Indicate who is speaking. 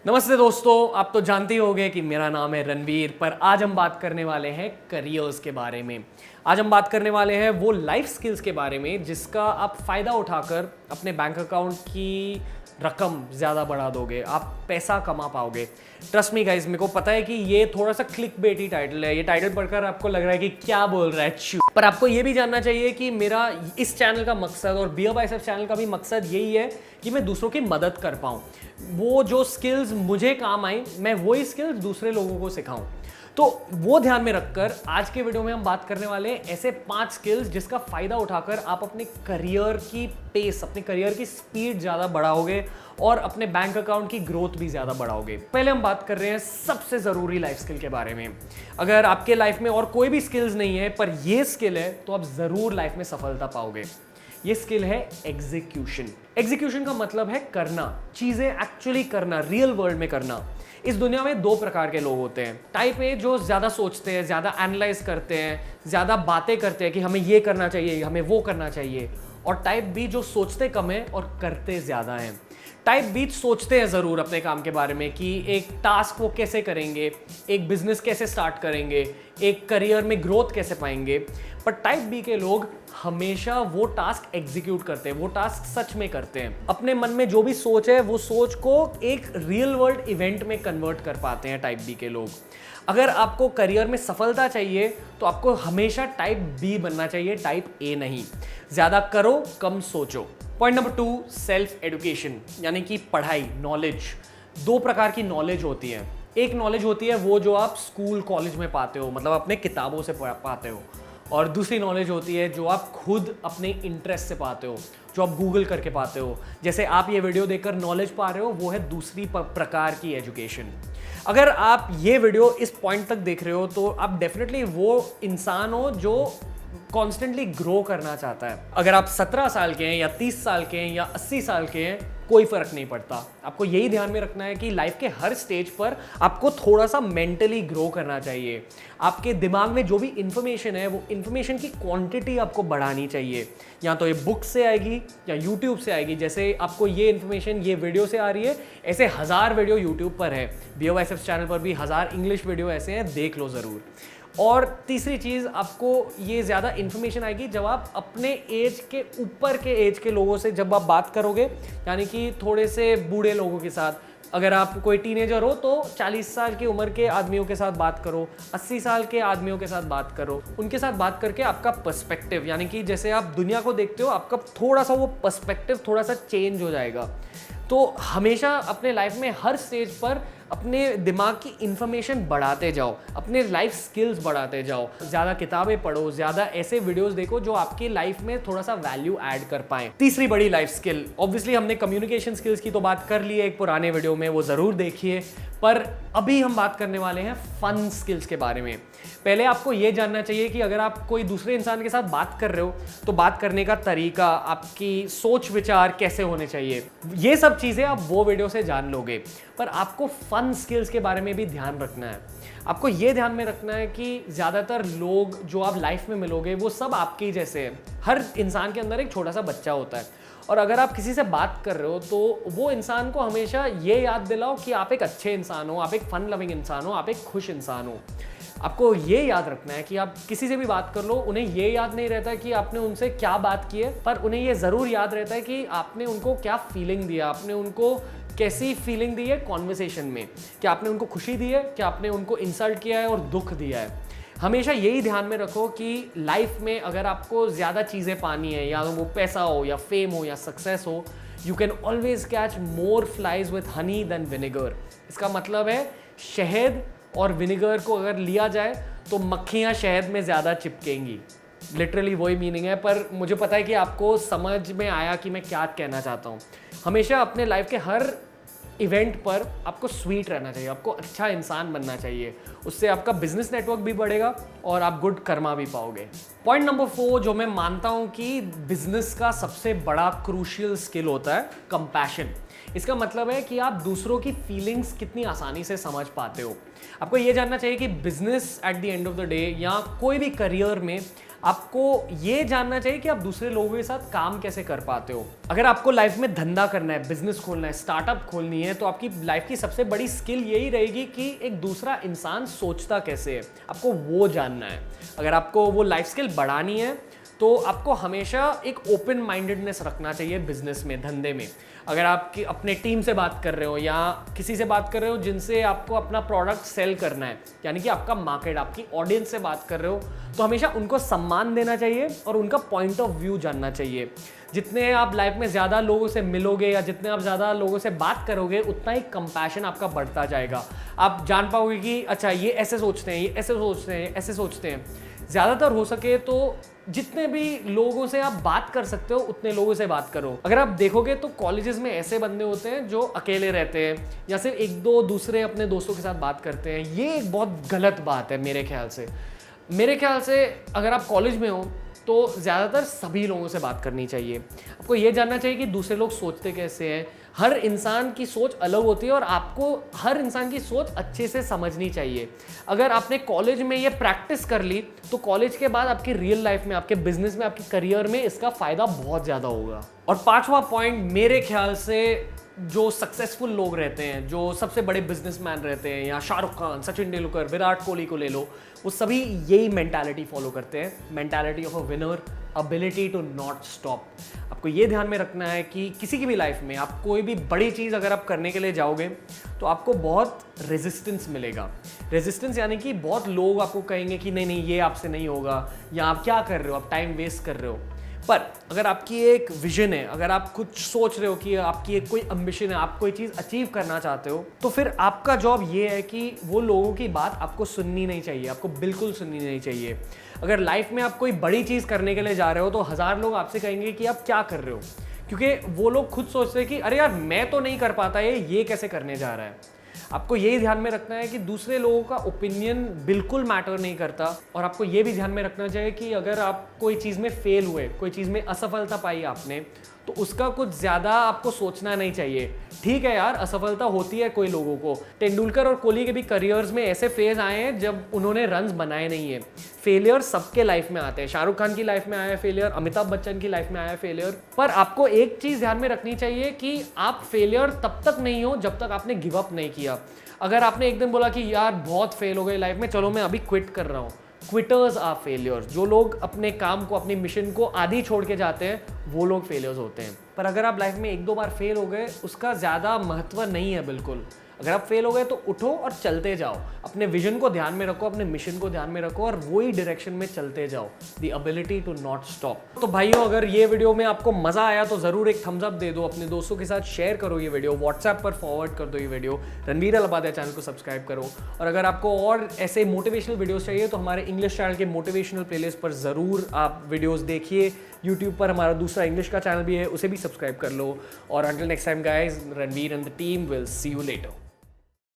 Speaker 1: नमस्ते दोस्तों, आप तो जानते ही होंगे कि मेरा नाम है रणवीर। पर आज हम बात करने वाले हैं करियर्स के बारे में। आज हम बात करने वाले हैं वो लाइफ स्किल्स के बारे में जिसका आप फ़ायदा उठाकर अपने बैंक अकाउंट की रकम ज़्यादा बढ़ा दोगे, आप पैसा कमा पाओगे। ट्रस्ट मी गाइस, मेरे को पता है कि ये थोड़ा सा क्लिक बेटी टाइटल है। ये टाइटल पढ़कर आपको लग रहा है कि क्या बोल रहा है चू, पर आपको ये भी जानना चाहिए कि मेरा इस चैनल का मकसद और बियर बाइसेप्स चैनल का भी मकसद यही है कि मैं दूसरों की मदद कर पाऊँ। वो जो स्किल्स मुझे काम आई, मैं वही स्किल्स दूसरे लोगों को सिखाऊं। तो वो ध्यान में रखकर आज के वीडियो में हम बात करने वाले हैं ऐसे 5 स्किल्स जिसका फायदा उठाकर आप अपने करियर की पेस, अपने करियर की स्पीड ज़्यादा बढ़ाओगे और अपने बैंक अकाउंट की ग्रोथ भी ज़्यादा बढ़ाओगे। पहले हम बात कर रहे हैं सबसे ज़रूरी लाइफ स्किल के बारे में। अगर आपके लाइफ में और कोई भी स्किल्स नहीं है पर ये स्किल है तो आप ज़रूर लाइफ में सफलता पाओगे। ये स्किल है एग्जीक्यूशन। एग्जीक्यूशन का मतलब है करना, चीजें एक्चुअली करना, रियल वर्ल्ड में करना। इस दुनिया में 2 प्रकार के लोग होते हैं। टाइप ए जो ज्यादा सोचते हैं, ज्यादा एनालाइज करते हैं, ज्यादा बातें करते हैं कि हमें ये करना चाहिए, हमें वो करना चाहिए। और टाइप बी जो सोचते कम है और करते ज्यादा हैं। टाइप बी सोचते हैं ज़रूर अपने काम के बारे में कि एक टास्क वो कैसे करेंगे, एक बिजनेस कैसे स्टार्ट करेंगे, एक करियर में ग्रोथ कैसे पाएंगे। पर टाइप बी के लोग हमेशा वो टास्क एग्जीक्यूट करते हैं, वो टास्क सच में करते हैं। अपने मन में जो भी सोच है वो सोच को एक रियल वर्ल्ड इवेंट में कन्वर्ट कर पाते हैं टाइप बी के लोग। अगर आपको करियर में सफलता चाहिए तो आपको हमेशा टाइप बी बनना चाहिए, टाइप ए नहीं। ज़्यादा करो, कम सोचो। पॉइंट नंबर 2, सेल्फ एजुकेशन, यानी कि पढ़ाई, नॉलेज। 2 प्रकार की नॉलेज होती है। एक नॉलेज होती है वो जो आप स्कूल कॉलेज में पाते हो, मतलब अपने किताबों से पाते हो। और दूसरी नॉलेज होती है जो आप खुद अपने इंटरेस्ट से पाते हो, जो आप गूगल करके पाते हो। जैसे आप ये वीडियो देखकर नॉलेज पा रहे हो, वो है दूसरी प्रकार की एजुकेशन। अगर आप ये वीडियो इस पॉइंट तक देख रहे हो तो आप डेफिनेटली वो इंसान हो जो कॉन्स्टेंटली ग्रो करना चाहता है। अगर आप 17 साल के हैं या 30 साल के हैं या 80 साल के हैं, कोई फर्क नहीं पड़ता। आपको यही ध्यान में रखना है कि लाइफ के हर स्टेज पर आपको थोड़ा सा मेंटली ग्रो करना चाहिए। आपके दिमाग में जो भी इंफॉर्मेशन है वो इंफॉर्मेशन की क्वांटिटी आपको बढ़ानी चाहिए। या तो ये बुक से आएगी या यूट्यूब से आएगी। जैसे आपको ये इन्फॉर्मेशन ये वीडियो से आ रही है, ऐसे 1000 वीडियो यूट्यूब पर है। बियर बाइसेप्स चैनल पर भी 1000 इंग्लिश वीडियो ऐसे हैं, देख लो ज़रूर। और तीसरी चीज़, आपको ये ज़्यादा इन्फॉर्मेशन आएगी जब आप अपने एज के ऊपर के एज के लोगों से जब आप बात करोगे, यानी कि थोड़े से बूढ़े लोगों के साथ। अगर आप कोई टीनेजर हो तो 40 साल की उम्र के आदमियों के साथ बात करो, 80 साल के आदमियों के साथ बात करो। उनके साथ बात करके आपका पर्सपेक्टिव, यानी कि जैसे आप दुनिया को देखते हो, आपका थोड़ा सा वो पर्सपेक्टिव थोड़ा सा चेंज हो जाएगा। तो हमेशा अपने लाइफ में हर स्टेज पर अपने दिमाग की इंफॉर्मेशन बढ़ाते जाओ, अपने लाइफ स्किल्स बढ़ाते जाओ। ज़्यादा किताबें पढ़ो, ज़्यादा ऐसे वीडियोस देखो जो आपकी लाइफ में थोड़ा सा वैल्यू ऐड कर पाएं। तीसरी बड़ी लाइफ स्किल, ऑब्वियसली हमने कम्युनिकेशन स्किल्स की तो बात कर ली है एक पुराने वीडियो में, वो ज़रूर देखिए। पर अभी हम बात करने वाले हैं फन स्किल्स के बारे में। पहले आपको ये जानना चाहिए कि अगर आप कोई दूसरे इंसान के साथ बात कर रहे हो तो बात करने का तरीका, आपकी सोच विचार कैसे होने चाहिए, ये सब चीज़ें आप वो वीडियो से जान लोगे। पर आपको फन स्किल्स के बारे में भी ध्यान रखना है। आपको ये ध्यान में रखना है कि ज़्यादातर लोग जो आप लाइफ में मिलोगे वो सब आपके ही जैसे हैं। हर इंसान के अंदर एक छोटा सा बच्चा होता है। और अगर आप किसी से बात कर रहे हो तो वो इंसान को हमेशा ये याद दिलाओ कि आप एक अच्छे इंसान हो, आप एक फन लविंग इंसान हो, आप एक खुश इंसान हो। आपको ये याद रखना है कि आप किसी से भी बात कर लो, उन्हें ये याद नहीं रहता कि आपने उनसे क्या बात की है, पर उन्हें ये ज़रूर याद रहता है कि आपने उनको क्या फीलिंग दिया, आपने उनको कैसी फीलिंग दी है कॉन्वर्सेशन में। क्या आपने उनको खुशी दी है, क्या आपने उनको इंसल्ट किया है और दुख दिया है। हमेशा यही ध्यान में रखो कि लाइफ में अगर आपको ज़्यादा चीज़ें पानी है, या वो पैसा हो या फेम हो या सक्सेस हो, you can always catch more flies with honey than vinegar. इसका मतलब है शहद और विनेगर को अगर लिया जाए तो मक्खियाँ शहद में ज़्यादा चिपकेंगी। लिटरली वही मीनिंग है, पर मुझे पता है कि आपको समझ में आया कि मैं क्या कहना चाहता हूँ। हमेशा अपने लाइफ के हर इवेंट पर आपको स्वीट रहना चाहिए, आपको अच्छा इंसान बनना चाहिए। उससे आपका बिजनेस नेटवर्क भी बढ़ेगा और आप गुड कर्मा भी पाओगे। पॉइंट नंबर 4 जो मैं मानता हूँ कि बिजनेस का सबसे बड़ा क्रूशियल स्किल होता है, कंपैशन। इसका मतलब है कि आप दूसरों की फीलिंग्स कितनी आसानी से समझ पाते हो। आपको ये जानना चाहिए कि business at the end of the day या कोई भी करियर में आपको ये जानना चाहिए कि आप दूसरे लोगों के साथ काम कैसे कर पाते हो। अगर आपको लाइफ में धंधा करना है, बिजनेस खोलना है, स्टार्टअप खोलनी है, तो आपकी लाइफ की सबसे बड़ी स्किल यही रहेगी कि एक दूसरा इंसान सोचता कैसे है, आपको वो जानना है। अगर आपको वो लाइफ स्किल बढ़ानी है तो आपको हमेशा एक ओपन माइंडेडनेस रखना चाहिए बिजनेस में, धंधे में। अगर आप अपने टीम से बात कर रहे हो या किसी से बात कर रहे हो जिनसे आपको अपना प्रोडक्ट सेल करना है, यानी कि आपका मार्केट, आपकी ऑडियंस से बात कर रहे हो, तो हमेशा उनको सम्मान देना चाहिए और उनका पॉइंट ऑफ व्यू जानना चाहिए। जितने आप लाइफ में ज़्यादा लोगों से मिलोगे या जितने आप ज़्यादा लोगों से बात करोगे, उतना ही कंपैशन आपका बढ़ता जाएगा। आप जान पाओगे कि अच्छा ये ऐसे सोचते हैं, ये ऐसे सोचते हैं, ऐसे सोचते हैं। ज़्यादातर हो सके तो जितने भी लोगों से आप बात कर सकते हो उतने लोगों से बात करो। अगर आप देखोगे तो कॉलेजेस में ऐसे बंदे होते हैं जो अकेले रहते हैं या सिर्फ एक दो दूसरे अपने दोस्तों के साथ बात करते हैं। ये एक बहुत गलत बात है मेरे ख्याल से। अगर आप कॉलेज में हो तो ज़्यादातर सभी लोगों से बात करनी चाहिए। आपको ये जानना चाहिए कि दूसरे लोग सोचते कैसे हैं। हर इंसान की सोच अलग होती है और आपको हर इंसान की सोच अच्छे से समझनी चाहिए। अगर आपने कॉलेज में ये प्रैक्टिस कर ली तो कॉलेज के बाद आपकी रियल लाइफ में, आपके बिजनेस में, आपके करियर में इसका फ़ायदा बहुत ज़्यादा होगा। और पांचवा पॉइंट, मेरे ख्याल से जो सक्सेसफुल लोग रहते हैं, जो सबसे बड़े बिजनेसमैन रहते हैं, या शाहरुख खान, सचिन तेंदुलकर, विराट कोहली को ले लो, वो सभी यही मेंटालिटी फॉलो करते हैं, mentality of a winner, ability to not stop. आपको ये ध्यान में रखना है कि किसी की भी लाइफ में आप कोई भी बड़ी चीज़ अगर आप करने के लिए जाओगे तो आपको बहुत रेजिस्टेंस मिलेगा। रेजिस्टेंस यानी कि बहुत लोग आपको कहेंगे कि नहीं नहीं ये आपसे नहीं होगा, या आप क्या कर रहे हो, आप टाइम वेस्ट कर रहे हो। पर अगर आपकी एक विजन है, अगर आप कुछ सोच रहे हो कि आपकी एक कोई एम्बिशन है, आप कोई चीज़ अचीव करना चाहते हो, तो फिर आपका जॉब ये है कि वो लोगों की बात आपको सुननी नहीं चाहिए, आपको बिल्कुल सुननी नहीं चाहिए। अगर लाइफ में आप कोई बड़ी चीज़ करने के लिए जा रहे हो तो 1000 लोग आपसे कहेंगे कि आप क्या कर रहे हो, क्योंकि वो लोग खुद सोचते हैं कि अरे यार मैं तो नहीं कर पाता, ये कैसे करने जा रहा है। आपको यही ध्यान में रखना है कि दूसरे लोगों का ओपिनियन बिल्कुल मैटर नहीं करता। और आपको ये भी ध्यान में रखना चाहिए कि अगर आप कोई चीज़ में फेल हुए, कोई चीज़ में असफलता पाई आपने, तो उसका कुछ ज़्यादा आपको सोचना नहीं चाहिए। ठीक है यार, असफलता होती है कोई लोगों को। तेंदुलकर और कोहली के भी करियर्स में ऐसे फेज आए हैं जब उन्होंने रन्स बनाए नहीं है। फेलियर सबके लाइफ में आते हैं। शाहरुख खान की लाइफ में आया है फेलियर, अमिताभ बच्चन की लाइफ में आया है फेलियर। पर आपको एक चीज़ ध्यान में रखनी चाहिए कि आप फेलियर तब तक नहीं हो जब तक आपने गिव अप नहीं किया। अगर आपने एक दिन बोला कि यार बहुत फेल हो गए लाइफ में, चलो मैं अभी क्विट कर रहा हूँ, क्विटर्स आर फेलियर्स। जो लोग अपने काम को, अपनी मिशन को आधी छोड़ के जाते हैं, वो लोग फेलियर्स होते हैं। पर अगर आप लाइफ में एक दो बार फेल हो गए, उसका ज़्यादा महत्व नहीं है बिल्कुल। अगर आप फेल हो गए तो उठो और चलते जाओ, अपने विजन को ध्यान में रखो, अपने मिशन को ध्यान में रखो और वही डायरेक्शन में चलते जाओ। The ability to not stop. तो भाइयों, अगर ये वीडियो में आपको मजा आया तो जरूर एक थम्स अप दे दो, अपने दोस्तों के साथ शेयर करो ये वीडियो, व्हाट्सएप पर फॉरवर्ड कर दो ये वीडियो, रणवीर अलबादिया चैनल को सब्सक्राइब करो। और अगर आपको और ऐसे मोटिवेशनल वीडियोस चाहिए तो हमारे इंग्लिश चैनल के मोटिवेशनल प्लेलिस्ट पर जरूर आप वीडियोस देखिए। यूट्यूब पर हमारा दूसरा इंग्लिश का चैनल भी है, उसे भी सब्सक्राइब कर लो। और until next time guys, Ranveer and the team will see you later.